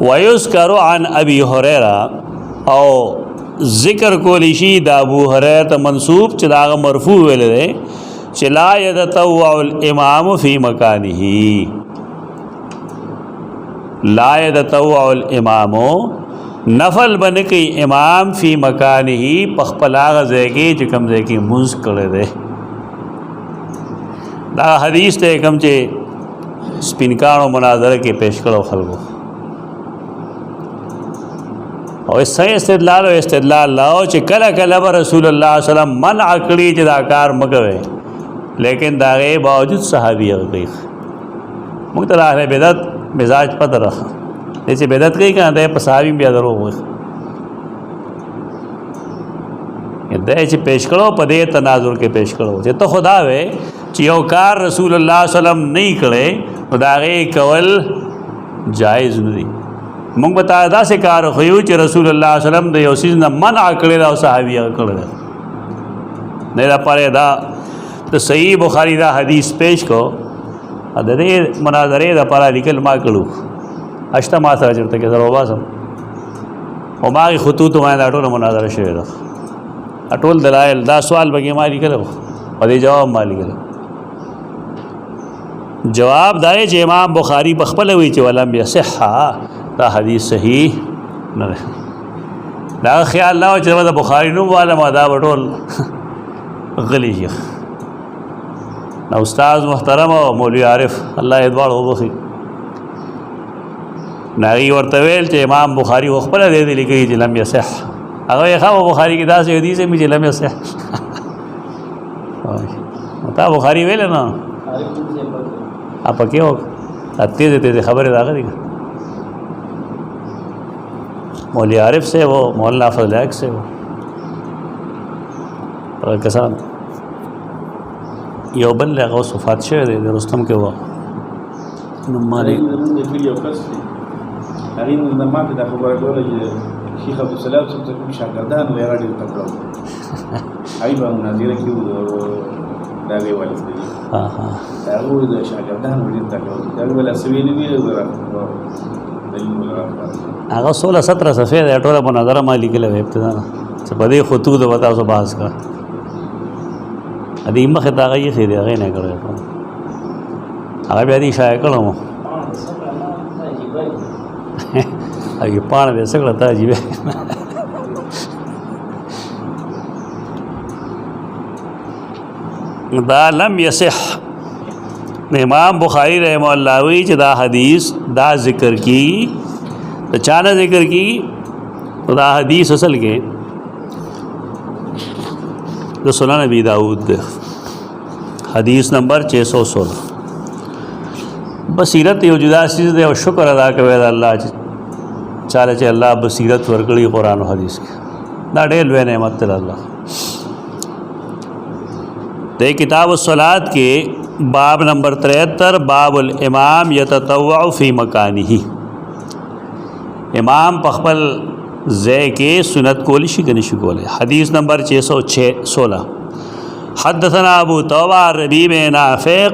ویذکر عن ابی هریرہ او ذکر کولی شي د ابو هريره منصوب چې دا مرفوع ویل دی چې لا يتطوع الامام فی مکانه لا يتطوع الامام نفل بنکی امام فی مکانه پخپلا غځای کې چې کوم ځای کې منځ کړی دی دا حدیث ته کوم چې سپینکانو مناظره کې پیش کړو خلکو او صحیح استدلال او استدلال لاو چې کله کله رسول الله صلی الله علیه وسلم منع کړی چې دا کار مکوي لیکن دا غي باوجود صحابي غي موږ ته اهل بدعت مزاج پته راخه چې بدعت کوي کنه د صحابي بیا درو وي دا چې پیش کړو په دې تناظر کې پیش کړو چې ته خدا وې چې یو کار رسول الله صلی الله علیه وسلم نه کړي نو دا غي کول جایز نه دي مونږ بتا دا سه کار خو یو چې رسول الله صلی الله علیه وسلم د یو سیز نه منع کړی دا صحابي کړل نه دا پاره دا ته صحیح بخاری دا حدیث پیش کو د دې مناظره دا پاره لیکل ما کړو اشته ما سره چرته کې زرو باسم او ما خطوط ما دا ټول مناظره شوی دا ټول دلایل دا سوال بګی ما لیکل او دې جواب ما لیکل جواب دا چې امام بخاری بخپل وی چې ولم یصح دا حدیث صحیح نه دا خیال لا چې دا بخاری نو والا ما دا ټول غلی شيخ نو استاد محترم او مولوی عارف الله ادوار وبخي ناری ورته ویل چې امام بخاری خپل دې لیکي چې لم یصح هغه یې خو بخاری کې دا څه حدیث می چې لم یصح تا بخاری ویل نه اپا کېو اتې دې خبره راغلی مولوی عارف سے وہ مولانا فضل حق سے وہ اور کسان یو بل هغه صفات شوی دی رستم کې و نو مالک یو کس هغه نو ما ته د خبره کوله چې شیخ عبد السلام څخه کوم شاګردان و هغه ډېر تکړه ایبا مناظره کې دا وی ولې ها ها دا و د شاګردان و ډېر تکړه دا ولا سوي نه ویل هغه 16 17 صفحې د ټوله مناظره ما لیکله وې ابتدا چې په دې خطوط د وتا سو بحث کا ادي مخه دا غي خې دی هغه نه کړو هغه بیا دې شای کړو هغه پانه دې څنګه ته جیبه دا لم یصح امام بخاری رحمه الله وی چې دا حدیث دا ذکر کی تو چانه ذکر کی تو دا حدیث اصل کے تو سنن ابی داؤد حدیث نمبر 616 بصیرت یو جدا چیز دی او شکر ادا کوي د الله چاله چې الله بصیرت ورکړي قرآن او حدیث کې دا ډېر لوی نعمت دی الله د کتاب الصلاۃ کې باب نمبر 73 باب الامام یتطوع فی مکانه امام پخپل زے کے سنت کولی شی کنی شی کولے حدیث نمبر 616 حدثنا ابو توبہ ربیع بن نافع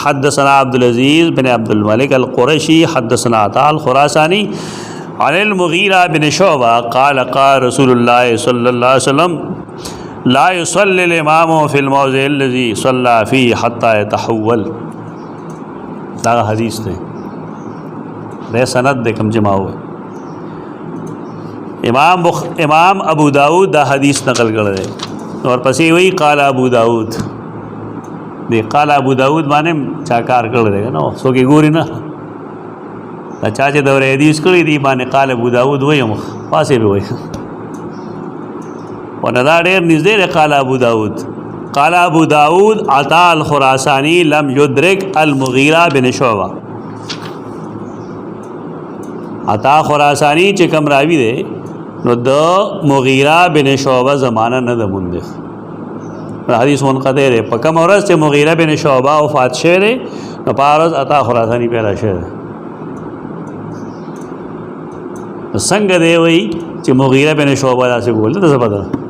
حدثنا عبدالعزیز بن عبد الملک القرشی حدثنا عطاء الخراسانی عن المغیرہ بن شعبہ قال قال رسول اللہ صلی اللہ علیہ وسلم لا يصلي الامام في الموضع الذي صلى فيه حتى يتحول دا حدیث دے دے سند دے کم جمع ہوئے امام ابو داود دا حدیث نقل کر دے اور پسی وہی قال ابو داود دے قال ابو داود مانے چاکار کر دے گا نا سو کی گوری نا چاچے دور حدیث کری دی مانے قال ابو داود وہی ہم پاسے بھی وہی وندا ډېر نږدې قال ابو داود قال ابو داود عطاء الخراسانی لم يدرك المغیرہ بن شعبہ عطاء خراسانی چې کوم راوی دی نو د مغیرہ بن شعبہ زمانہ نه د مونږ حدیث منقطع دی په کوم ورځ چې مغیرہ بن شعبہ وفات شوی دی نو په ورځ عطاء خراسانی پیدا شوی دی څنګه دی وی چې مغیرہ بن شعبہ داسې ګول ته څه پته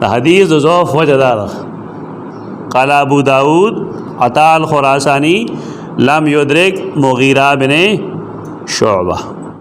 حدیث ضعف وجہ دار قال ابو داود عطاء الخراسانی لم يدرك مغیرہ بن شعبه